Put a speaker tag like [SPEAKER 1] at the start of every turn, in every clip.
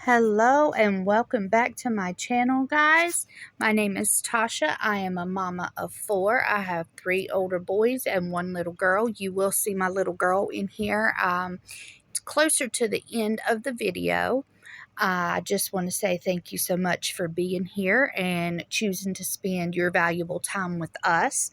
[SPEAKER 1] Hello and welcome back to my channel, guys. My name is Tasha. I am a mama of 4. I have 3 older boys and 1 little girl. You will see my little girl in here. It's closer to the end of the video. I just want to say thank you so much for being here and choosing to spend your valuable time with us.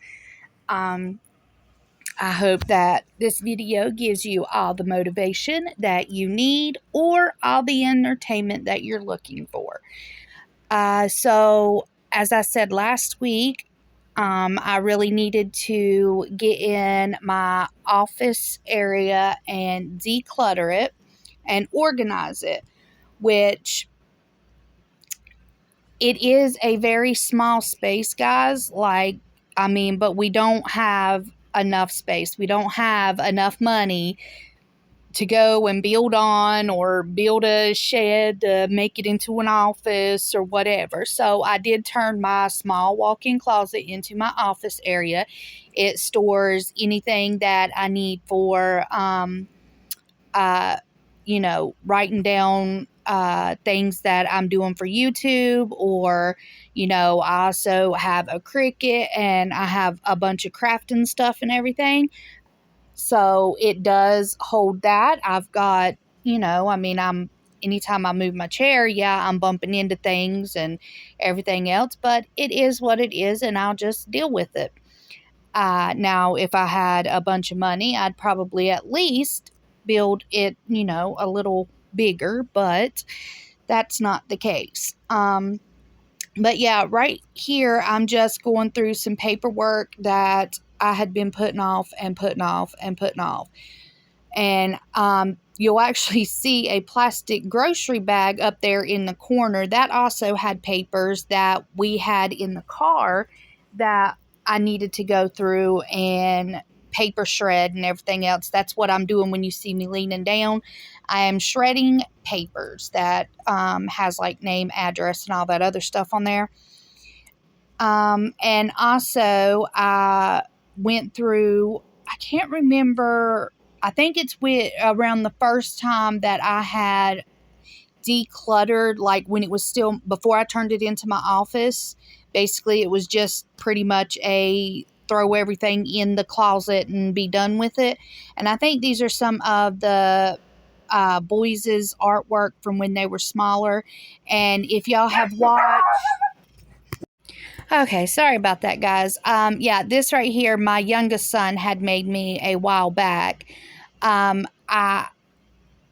[SPEAKER 1] I hope that this video gives you all the motivation that you need or all the entertainment that you're looking for. So, as I said last week, I really needed to get in my office area and declutter it and organize it, which it is a very small space, guys. But we don't have enough space. We don't have enough money to go and build on or build a shed to make it into an office or whatever. So I did turn my small walk-in closet into my office area. It stores anything that I need for, writing down things that I'm doing for YouTube, or, I also have a Cricut and I have a bunch of crafting stuff and everything. So it does hold that. I've got, anytime I move my chair, I'm bumping into things and everything else, but it is what it is and I'll just deal with it. Now, if I had a bunch of money, I'd probably at least build it, a little bigger, but that's not the case. But yeah, right here, I'm just going through some paperwork that I had been putting off and putting off and putting off. And you'll actually see a plastic grocery bag up there in the corner. That also had papers that we had in the car that I needed to go through and paper shred and everything else. That's what I'm doing when you see me leaning down. I am shredding papers that has like name, address, and all that other stuff on there. And also I went through, I can't remember, I think it's around the first time that I had decluttered, like when it was still, before I turned it into my office. Basically, it was just pretty much a throw everything in the closet and be done with it. And I think these are some of the boys' artwork from when they were smaller. And if y'all have watched... Okay, sorry about that, guys. This right here, my youngest son had made me a while back. I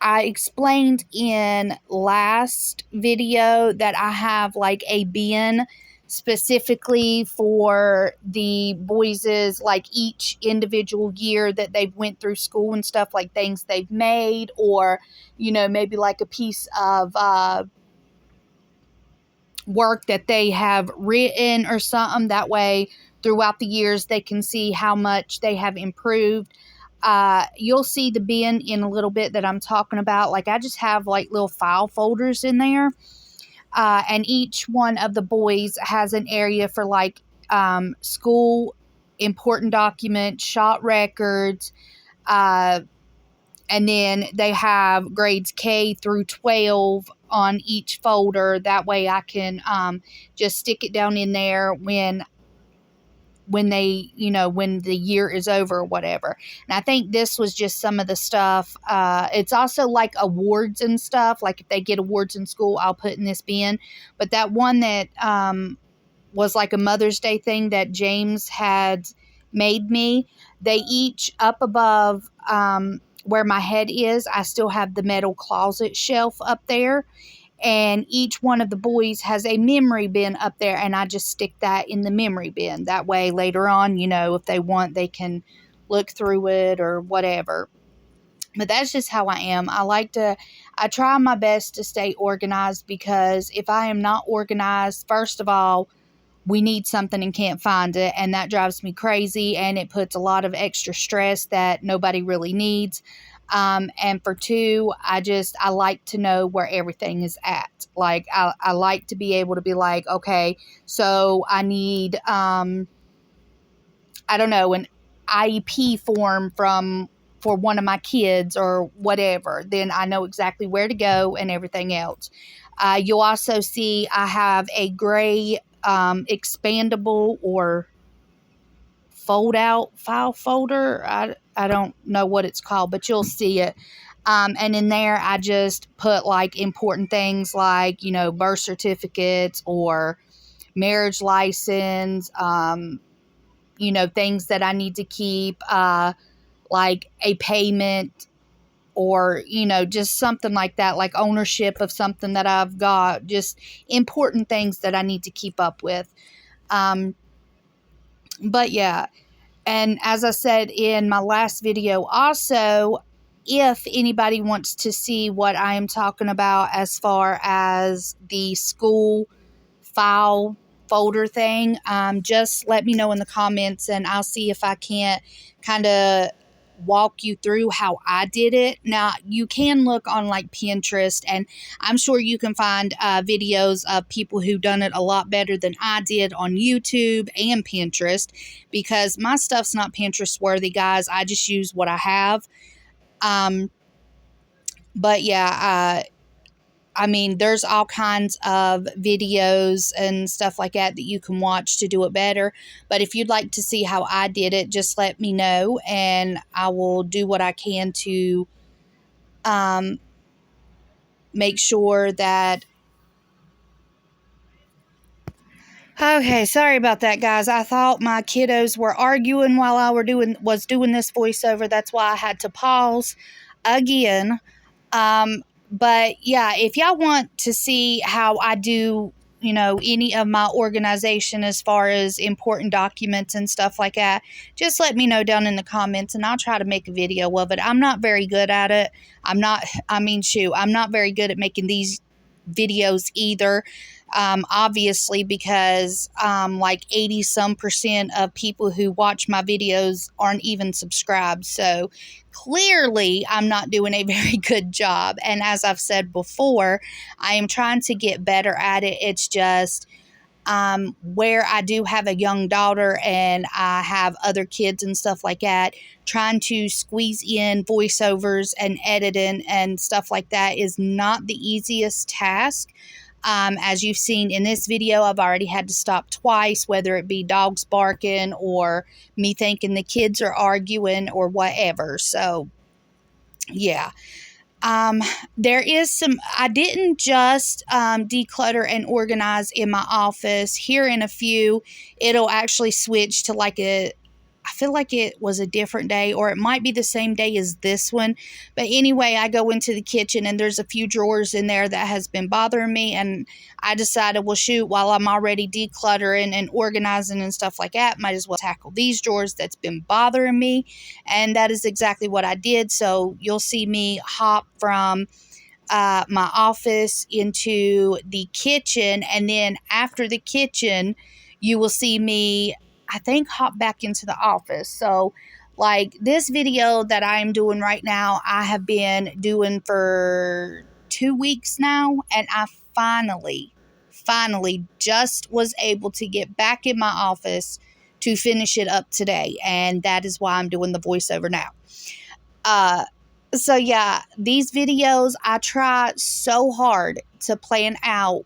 [SPEAKER 1] explained in last video that I have like a bin specifically for the boys', like each individual year that they've went through school and stuff, like things they've made, or, maybe like a piece of work that they have written or something. That way throughout the years they can see how much they have improved. You'll see the bin in a little bit that I'm talking about. Like, I just have like little file folders in there, and each one of the boys has an area for like school important documents, shot records, and then they have grades K through 12 on each folder. That way I can just stick it down in there when they, when the year is over or whatever. And I think this was just some of the stuff. It's also like awards and stuff. Like if they get awards in school, I'll put in this bin. But that one that was like a Mother's Day thing that James had made me, they each up above where my head is, I still have the metal closet shelf up there. And each one of the boys has a memory bin up there, and I just stick that in the memory bin. That way later on, if they want, they can look through it or whatever. But that's just how I am. I try my best to stay organized, because if I am not organized, first of all, we need something and can't find it, and that drives me crazy, and it puts a lot of extra stress that nobody really needs. And for 2, I like to know where everything is at. Like, I like to be able to be like, okay, so I need, I don't know, an IEP form from for one of my kids or whatever, then I know exactly where to go and everything else. You'll also see I have a gray expandable or fold out file folder. I don't know what it's called, but you'll see it. And in there, I just put like important things like, you know, birth certificates or marriage license, you know, things that I need to keep, like a payment or, you know, just something like that, like ownership of something that I've got, just important things that I need to keep up with. But yeah, and as I said in my last video also, if anybody wants to see what I am talking about as far as the school file folder thing, just let me know in the comments and I'll see if I can't kind of walk you through how I did it. Now, you can look on like Pinterest, and I'm sure you can find videos of people who done it a lot better than I did on YouTube and Pinterest, because my stuff's not Pinterest worthy, guys. I just use what I have. But yeah, I mean, there's all kinds of videos and stuff like that that you can watch to do it better. But if you'd like to see how I did it, just let me know and I will do what I can to make sure that. Okay, sorry about that, guys. I thought my kiddos were arguing while I was doing this voiceover. That's why I had to pause again. But yeah, if y'all want to see how I do, you know, any of my organization as far as important documents and stuff like that, just let me know down in the comments and I'll try to make a video of it. I'm not very good at it. I'm not very good at making these videos either. Obviously, because like 80% of people who watch my videos aren't even subscribed. So clearly I'm not doing a very good job. And as I've said before, I am trying to get better at it. It's just where I do have a young daughter and I have other kids and stuff like that, trying to squeeze in voiceovers and editing and stuff like that is not the easiest task. As you've seen in this video, I've already had to stop twice, whether it be dogs barking or me thinking the kids are arguing or whatever. So, yeah. There is I didn't just declutter and organize in my office. Here in a few, it'll actually switch to like I feel like it was a different day, or it might be the same day as this one. But anyway, I go into the kitchen and there's a few drawers in there that has been bothering me. And I decided, well, shoot, while I'm already decluttering and organizing and stuff like that, might as well tackle these drawers that's been bothering me. And that is exactly what I did. So you'll see me hop from my office into the kitchen. And then after the kitchen, you will see me, I think, hop back into the office. So like this video that I'm doing right now, I have been doing for 2 weeks now. And I finally just was able to get back in my office to finish it up today. And that is why I'm doing the voiceover now. So yeah, these videos, I try so hard to plan out,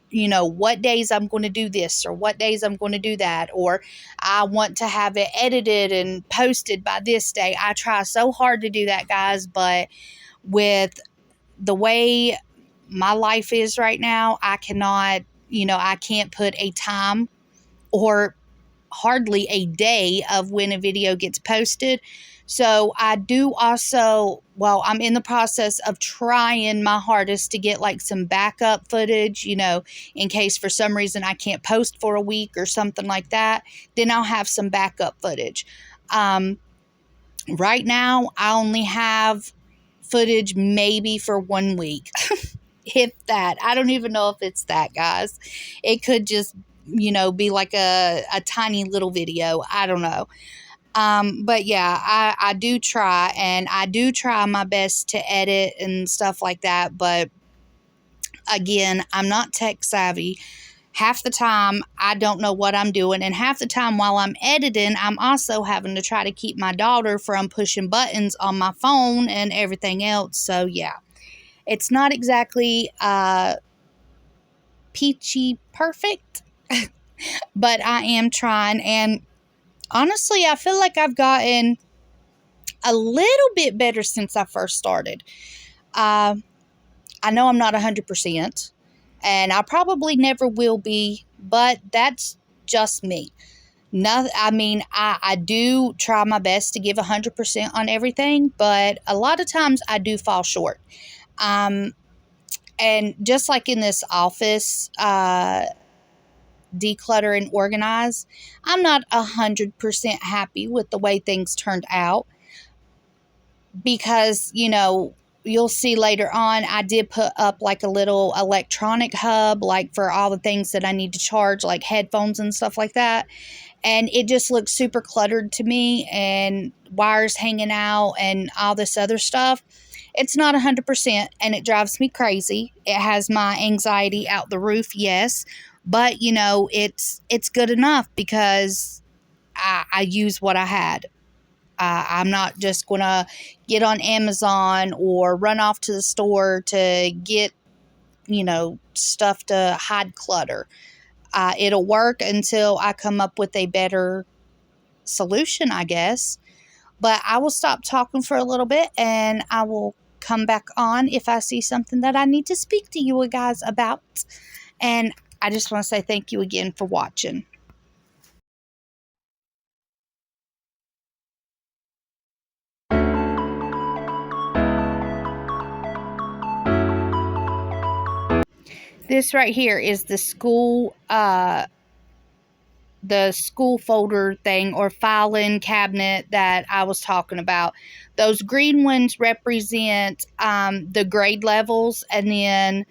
[SPEAKER 1] you know, what days I'm going to do this or what days I'm going to do that, or I want to have it edited and posted by this day. I try so hard to do that, guys, but with the way my life is right now, I cannot, you know, I can't put a time or hardly a day of when a video gets posted. So I do also, well, I'm in the process of trying my hardest to get like some backup footage, you know, in case for some reason I can't post for a week or something like that, then I'll have some backup footage. Right now, I only have footage maybe for 1 week, if that. I don't even know if it's that, guys. It could just, you know, be like a tiny little video. I don't know. But yeah, I do try, and I do try my best to edit and stuff like that. But again, I'm not tech savvy. half the time I don't know what I'm doing, and half the time while I'm editing, I'm also having to try to keep my daughter from pushing buttons on my phone and everything else. So yeah, it's not exactly peachy perfect, but I am trying. And honestly, I feel like I've gotten a little bit better since I first started. I know I'm not 100%, and I probably never will be, but that's just me. No, I mean, I do try my best to give 100% on everything, but a lot of times I do fall short. Um, and just like in this office, declutter and organize, I'm not 100% happy with the way things turned out because, you'll see later on, I did put up like a little electronic hub, like for all the things that I need to charge, like headphones and stuff like that. And it just looks super cluttered to me, and wires hanging out and all this other stuff. It's not 100%, and it drives me crazy. It has my anxiety out the roof, yes. But, it's good enough because I use what I had. I'm not just going to get on Amazon or run off to the store to get, stuff to hide clutter. It'll work until I come up with a better solution, I guess. But I will stop talking for a little bit, and I will come back on if I see something that I need to speak to you guys about. And I just want to say thank you again for watching. This right here is the school folder thing or filing cabinet that I was talking about. Those green ones represent the grade levels, and then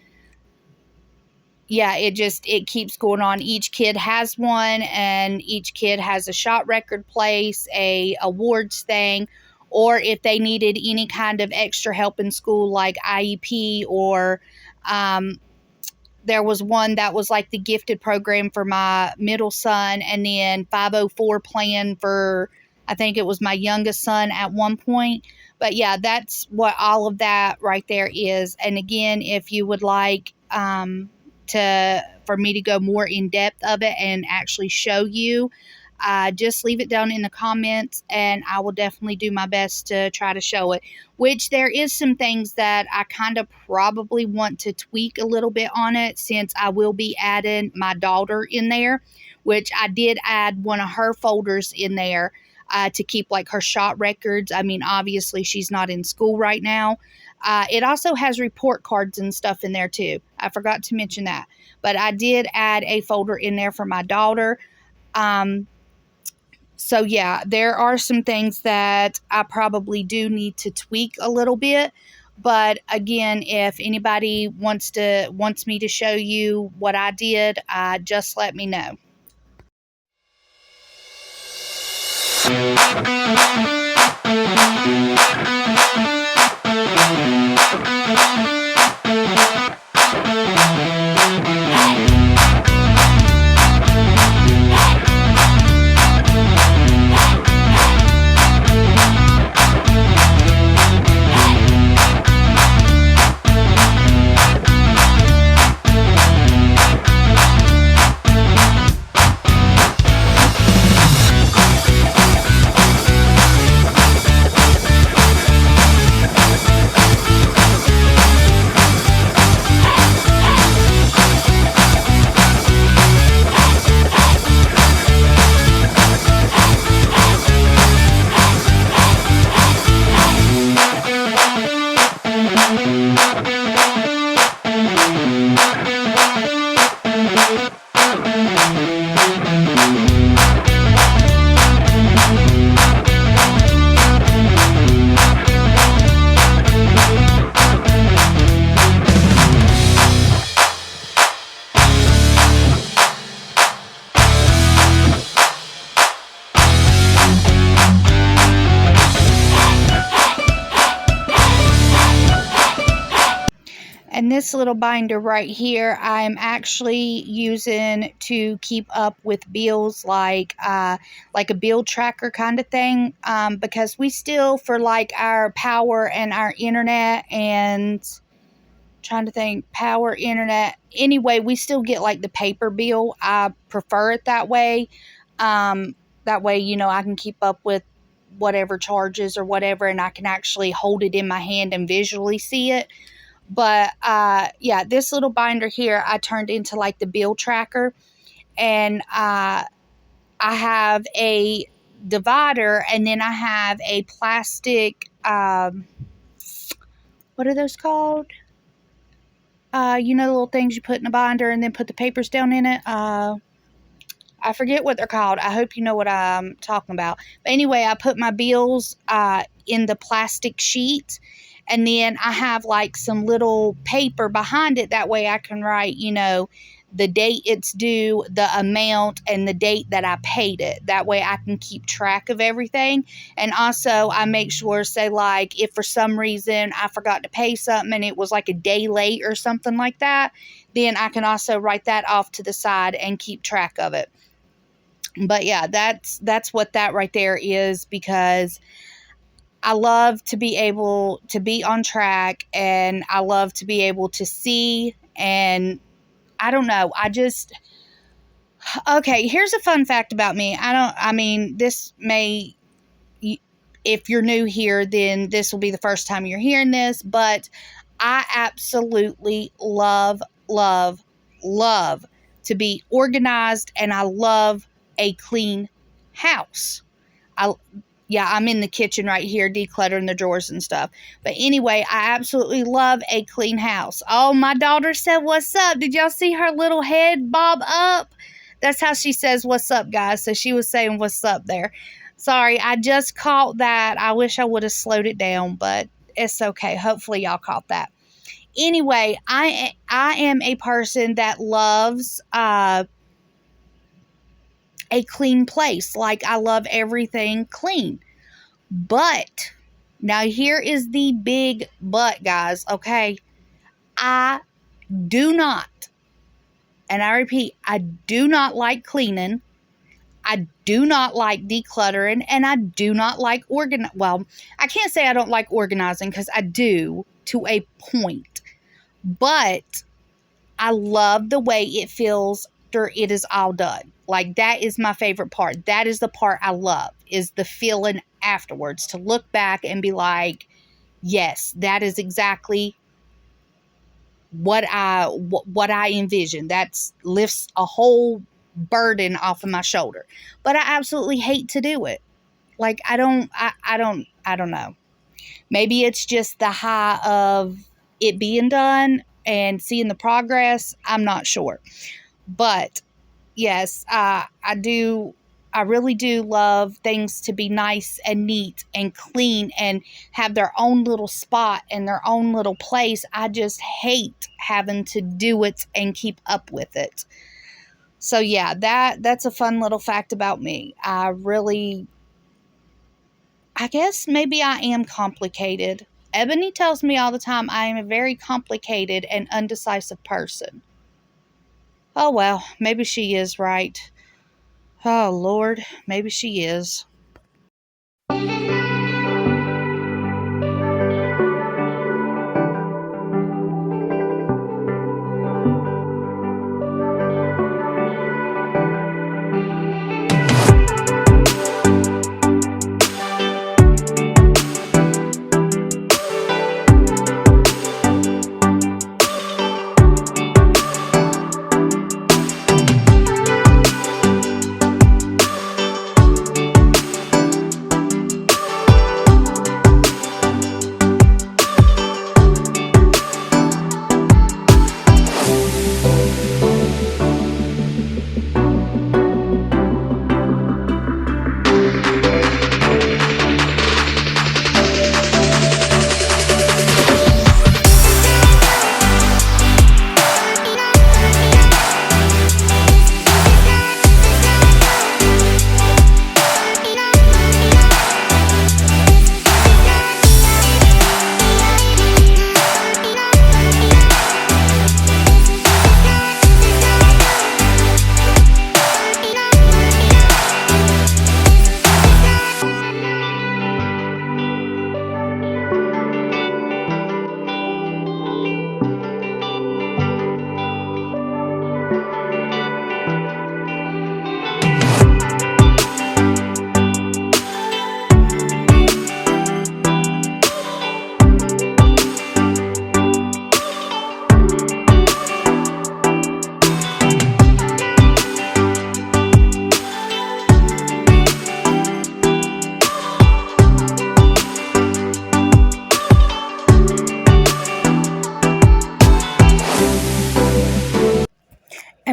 [SPEAKER 1] yeah, it keeps going on. Each kid has one, and each kid has a shot record place, a awards thing, or if they needed any kind of extra help in school like IEP, or there was one that was like the gifted program for my middle son, and then 504 plan for, I think it was my youngest son at one point. But yeah, that's what all of that right there is. And again, if you would like for me to go more in depth of it and actually show you, just leave it down in the comments, and I will definitely do my best to try to show it. Which there is some things that I kind of probably want to tweak a little bit on it, since I will be adding my daughter in there, which I did add one of her folders in there to keep like her shot records. I mean, obviously she's not in school right now. It also has report cards and stuff in there too. I forgot to mention that, but I did add a folder in there for my daughter. So yeah, there are some things that I probably do need to tweak a little bit. But again, if anybody wants me to show you what I did, just let me know. And this little binder right here, I'm actually using to keep up with bills, like a bill tracker kind of thing, because we still, for like our power and our internet and trying to think, power, internet, anyway, we still get like the paper bill. I prefer it that way. That way, you know, I can keep up with whatever charges or whatever, and I can actually hold it in my hand and visually see it. But yeah, this little binder here I turned into like the bill tracker, and I have a divider, and then I have a plastic what are those called? You know, the little things you put in a binder and then put the papers down in it. I forget what they're called. I hope you know what I'm talking about. But anyway, I put my bills in the plastic sheet, and then I have like some little paper behind it. That way I can write, you know, the date it's due, the amount, and the date that I paid it. That way I can keep track of everything. And also I make sure, say like if for some reason I forgot to pay something and it was like a day late or something like that, then I can also write that off to the side and keep track of it. But yeah, that's what that right there is, because I love to be able to be on track, and I love to be able to see, and I don't know, okay, here's a fun fact about me. This may, if you're new here, then this will be the first time you're hearing this, but I absolutely love, love, love to be organized, and I love a clean house. I'm in the kitchen right here decluttering the drawers and stuff. But anyway, I absolutely love a clean house. Oh, my daughter said, "What's up?" Did y'all see her little head bob up? That's how she says, "What's up, guys?" So she was saying, "What's up" there. Sorry, I just caught that. I wish I would have slowed it down, but it's okay. Hopefully y'all caught that. Anyway, I am a person that loves a clean place. Like, I love everything clean. But now here is the big but, guys, okay? I do not, and I repeat, I do not like cleaning. I do not like decluttering, and I do not like well, I can't say I don't like organizing, because I do to a point. But I love the way it feels after it is all done. Like, that is my favorite part. That is the part I love, is the feeling afterwards, to look back and be like, yes, that is exactly what I envisioned. That lifts a whole burden off of my shoulder. But I absolutely hate to do it. Like, I don't know. Maybe it's just the high of it being done and seeing the progress. I'm not sure. But yes, I really do love things to be nice and neat and clean and have their own little spot and their own little place. I just hate having to do it and keep up with it. So yeah, that's a fun little fact about me. I guess maybe I am complicated. Ebony tells me all the time I am a very complicated and undecisive person. Oh well, maybe she is right. Oh Lord, maybe she is.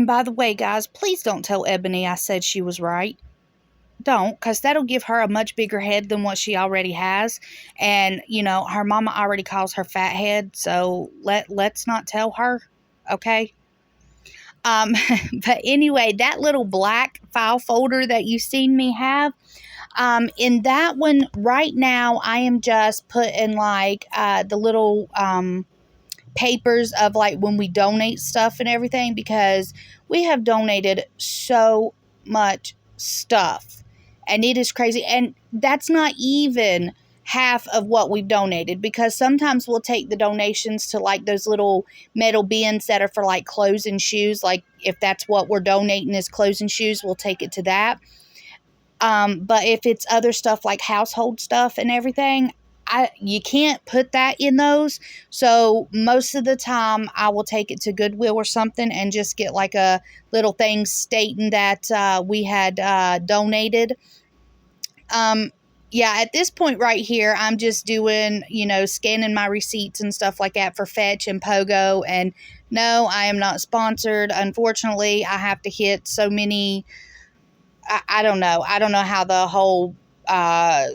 [SPEAKER 1] And by the way, guys, please don't tell Ebony I said she was right. Don't, because that'll give her a much bigger head than what she already has. And, you know, her mama already calls her fat head, so let's not tell her, okay? But anyway, that little black file folder that you've seen me have, in that one right now, I am just putting like the little papers of like when we donate stuff and everything, because we have donated so much stuff and it is crazy. And that's not even half of what we've donated, because sometimes we'll take the donations to like those little metal bins that are for like clothes and shoes. Like if that's what we're donating is clothes and shoes, we'll take it to that. But if it's other stuff like household stuff and everything, you can't put that in those. So most of the time I will take it to Goodwill or something and just get like a little thing stating that we had donated. Yeah, at this point right here, I'm just doing, you know, scanning my receipts and stuff like that for Fetch and Pogo. And no, I am not sponsored. Unfortunately, I have to hit so many. I don't know. I don't know how the whole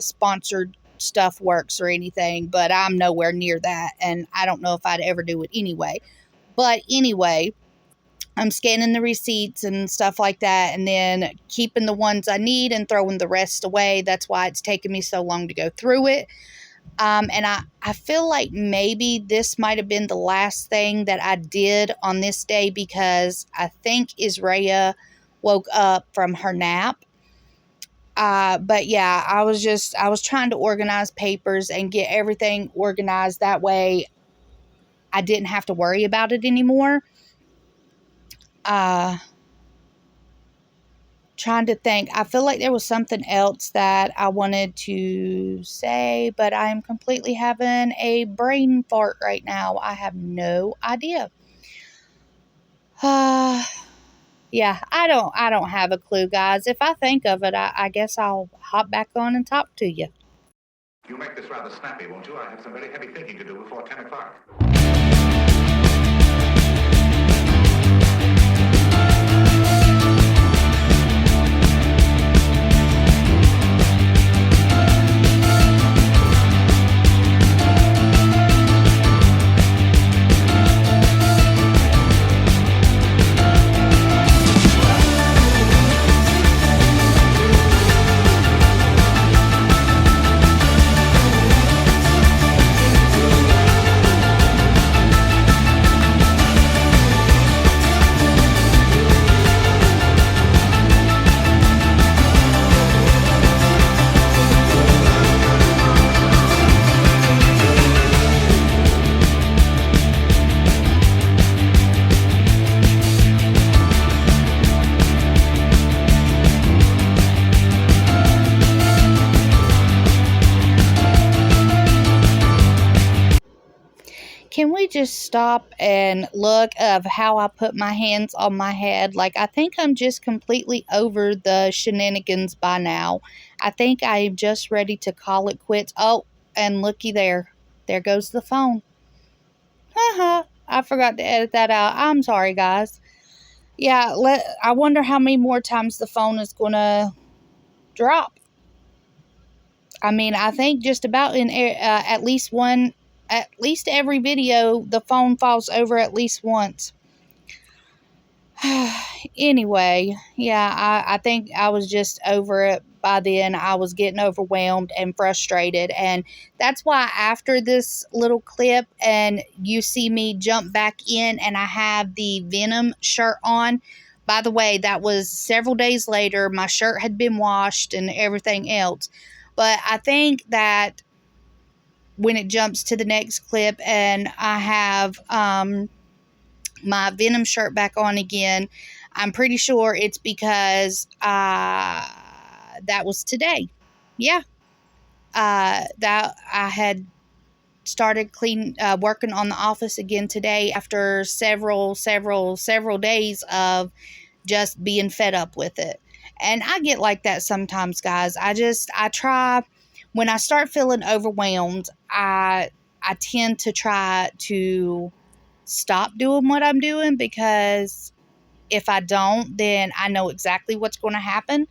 [SPEAKER 1] sponsored stuff works or anything, but I'm nowhere near that. And I don't know if I'd ever do it anyway. But anyway, I'm scanning the receipts and stuff like that, and then keeping the ones I need and throwing the rest away. That's why it's taken me so long to go through it. And I feel like maybe this might have been the last thing that I did on this day, because I think Isaiah woke up from her nap. But yeah, I was trying to organize papers and get everything organized. That way I didn't have to worry about it anymore. Trying to think. I feel like there was something else that I wanted to say, but I am completely having a brain fart right now. I have no idea. Yeah, I don't have a clue, guys. If I think of it, I guess I'll hop back on and talk to you.
[SPEAKER 2] You'll make this rather snappy, won't you? I have some very heavy thinking to do before 10 o'clock.
[SPEAKER 1] Can we just stop and look of how I put my hands on my head? Like, I think I'm just completely over the shenanigans by now. I think I am just ready to call it quits. Oh, and looky there. There goes the phone. Haha. I forgot to edit that out. I'm sorry, guys. Yeah, I wonder how many more times the phone is going to drop. I mean, I think just about in at least every video, the phone falls over at least once. Anyway, yeah, I think I was just over it by then. I was getting overwhelmed and frustrated. And that's why after this little clip and you see me jump back in and I have the Venom shirt on. By the way, that was several days later. My shirt had been washed and everything else. But I think that when it jumps to the next clip and I have my Venom shirt back on again, I'm pretty sure it's because that was today. Yeah. That I had started working on the office again today after several days of just being fed up with it. And I get like that sometimes, guys. I try, when I start feeling overwhelmed, I tend to try to stop doing what I'm doing, because If I don't, then I know exactly what's going to happen.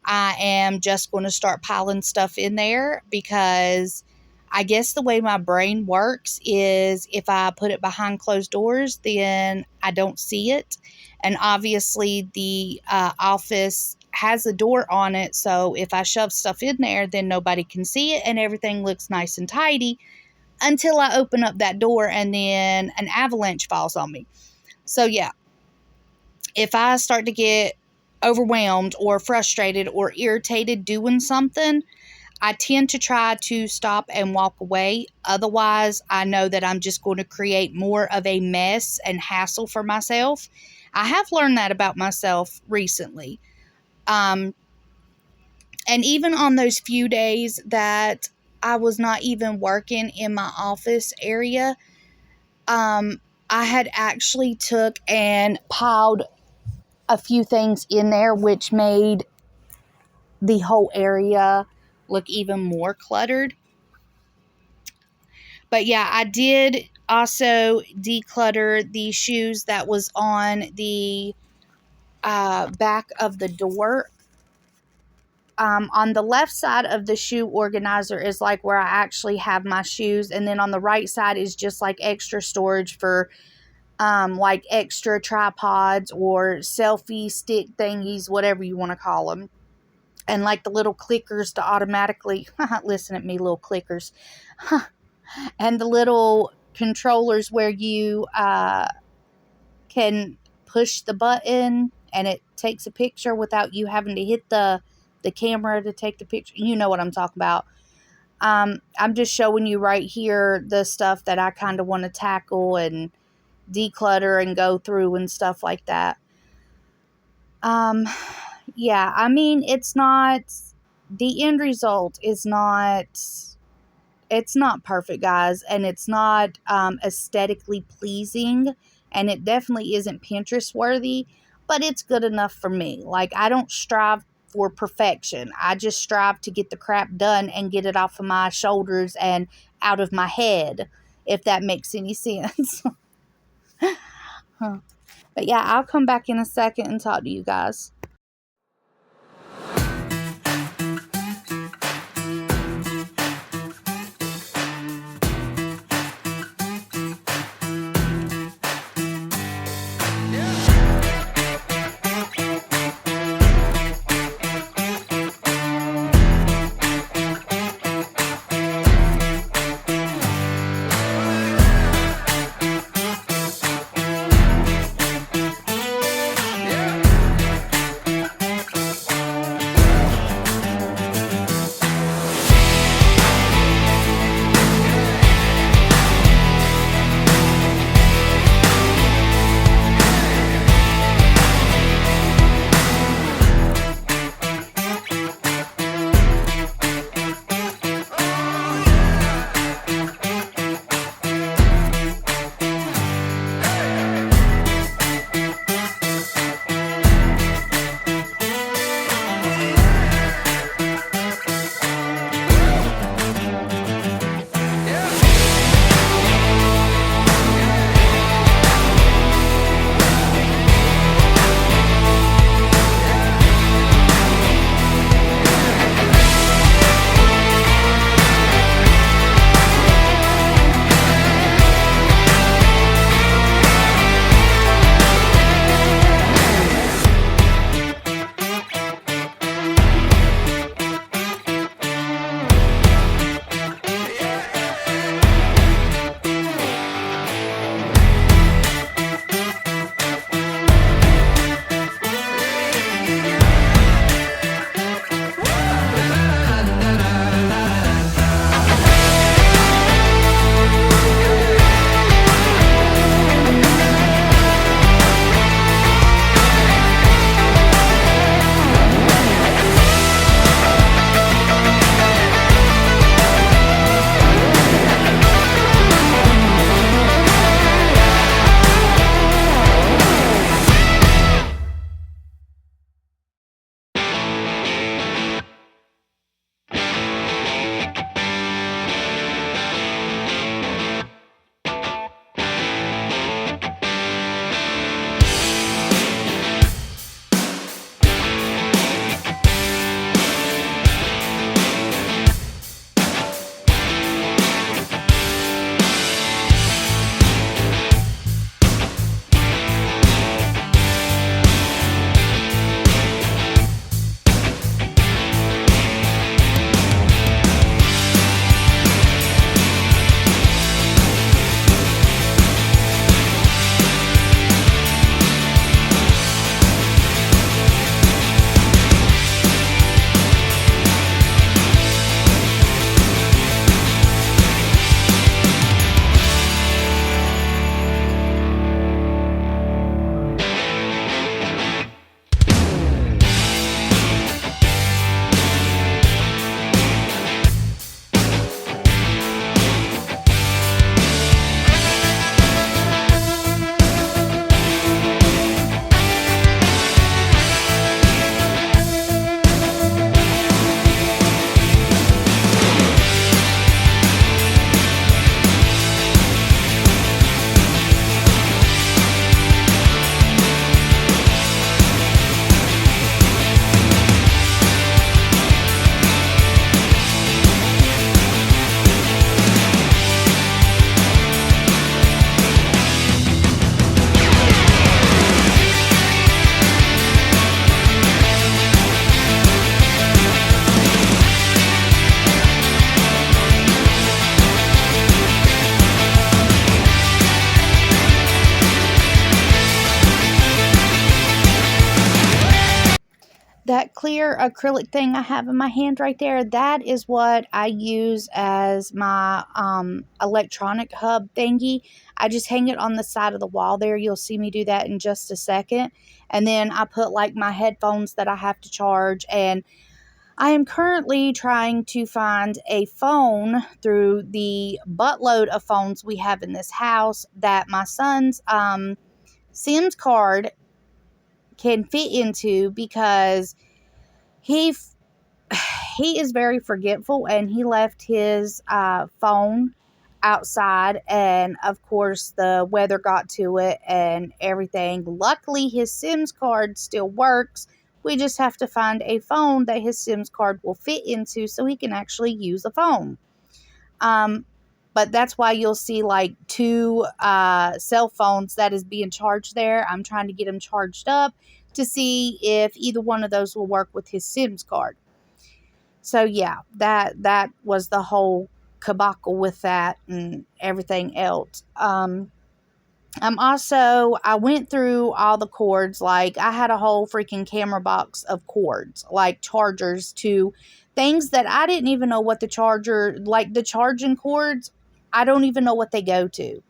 [SPEAKER 1] I am just going to start piling stuff in there because I guess the way my brain works is if I put it behind closed doors, then I don't see it. And obviously, the office has a door on it. So if I shove stuff in there, then nobody can see it and everything looks nice and tidy until I open up that door and then an avalanche falls on me. So, yeah, if I start to get overwhelmed or frustrated or irritated doing something, I tend to try to stop and walk away. Otherwise, I know that I'm just going to create more of a mess and hassle for myself. I have learned that about myself recently. Um, and even on those few days that I was not even working in my office area, I had actually took and piled a few things in there, which made the whole area look even more cluttered. But yeah, I did also declutter the shoes that was on the back of the door. On the left side of the shoe organizer is like where I actually have my shoes. And then on the right side is just like extra storage for like extra tripods or selfie stick thingies, whatever you want to call them. And like the little clickers to automatically, listen at me, little clickers. And the little controllers where you can push the button and it takes a picture without you having to hit the camera to take the picture. You know what I'm talking about. I'm just showing you right here the stuff that I kind of want to tackle and declutter and go through and stuff like that. Yeah, I mean, it's not, the end result is not, it's not perfect, guys, and it's not aesthetically pleasing, and it definitely isn't Pinterest worthy, but it's good enough for me. Like, I don't strive for perfection. I just strive to get the crap done and get it off of my shoulders and out of my head, if that makes any sense. Huh. But yeah, I'll come back in a second and talk to you guys. clear acrylic thing I have in my hand right there, that is what I use as my electronic hub thingy. I just hang it on the side of the wall there. You'll see me do that in just a second. And then I put like my headphones that I have to charge. And I am currently trying to find a phone through the buttload of phones we have in this house that my son's Sims card can fit into, because he he is very forgetful, and he left his phone outside, and of course the weather got to it and everything. Luckily his Sims card still works. We just have to find a phone that his Sims card will fit into so he can actually use a phone. But that's why you'll see like two cell phones that is being charged there. I'm trying to get them charged up to see if either one of those will work with his Sims card. So yeah, that was the whole kabacle with that and everything else. I went through all the cords. Like, I had a whole freaking camera box of cords, like chargers to things that I didn't even know what like the charging cords, I don't even know what they go to.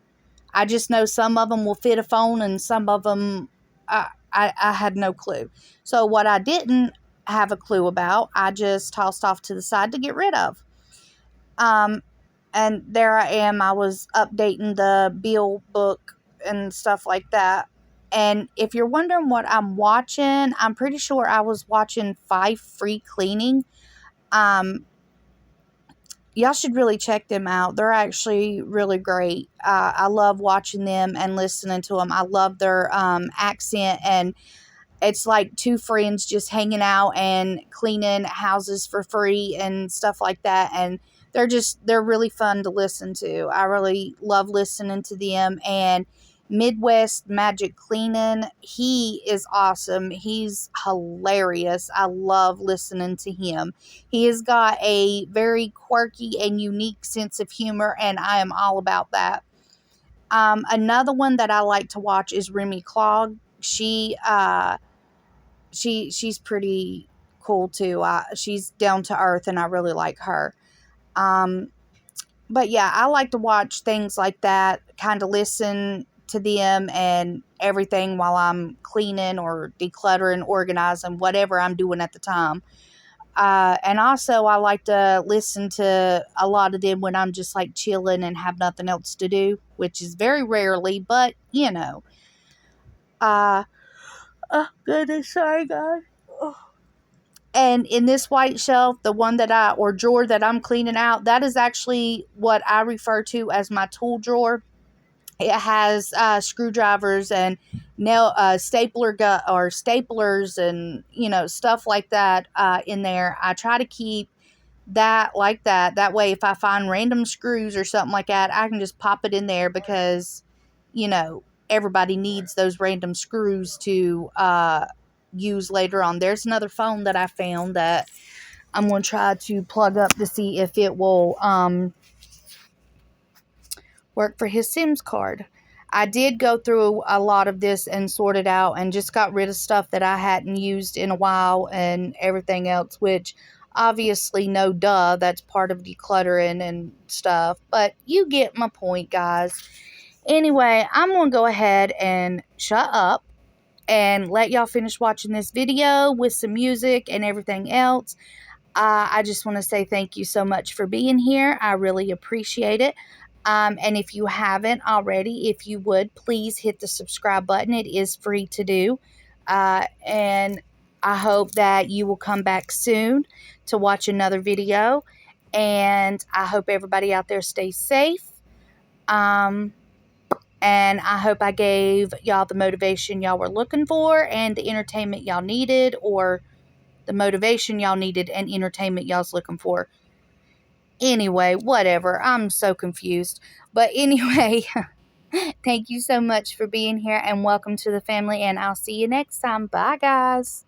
[SPEAKER 1] I just know some of them will fit a phone and some of them, I had no clue. So what I didn't have a clue about, I just tossed off to the side to get rid of. And there I am. I was updating the bill book and stuff like that. And if you're wondering what I'm watching, I'm pretty sure I was watching Five Free Cleaning. Y'all should really check them out. They're actually really great. I love watching them and listening to them. I love their accent, and it's like two friends just hanging out and cleaning houses for free and stuff like that. And they're really fun to listen to. I really love listening to them. And Midwest Magic Cleaning, he is awesome. He's hilarious. I love listening to him. He has got a very quirky and unique sense of humor, and I am all about that. Another one that I like to watch is Remy Clog. She's pretty cool too. She's down to earth, and I really like her. But yeah, I like to watch things like that, kind of listen to them and everything while I'm cleaning or decluttering, organizing, whatever I'm doing at the time. And also, I like to listen to a lot of them when I'm just like chilling and have nothing else to do, which is very rarely, but you know. Oh, goodness, sorry, guys. Oh. And in this white shelf, the one or drawer that I'm cleaning out, that is actually what I refer to as my tool drawer. It has screwdrivers and staplers and, stuff like that in there. I try to keep that like that. That way, if I find random screws or something like that, I can just pop it in there, because, everybody needs those random screws to use later on. There's another phone that I found that I'm going to try to plug up to see if it will work for his Sims card. I did go through a lot of this and sort it out and just got rid of stuff that I hadn't used in a while and everything else, which obviously, no duh, that's part of decluttering and stuff. But you get my point, guys. Anyway, I'm going to go ahead and shut up and let y'all finish watching this video with some music and everything else. I just want to say thank you so much for being here. I really appreciate it. And if you haven't already, if you would, please hit the subscribe button. It is free to do. And I hope that you will come back soon to watch another video. And I hope everybody out there stays safe. And I hope I gave y'all the motivation y'all were looking for and the entertainment y'all needed, or the motivation y'all needed and entertainment y'all's looking for. Anyway, whatever. I'm so confused. But anyway, thank you so much for being here and welcome to the family. And I'll see you next time. Bye, guys.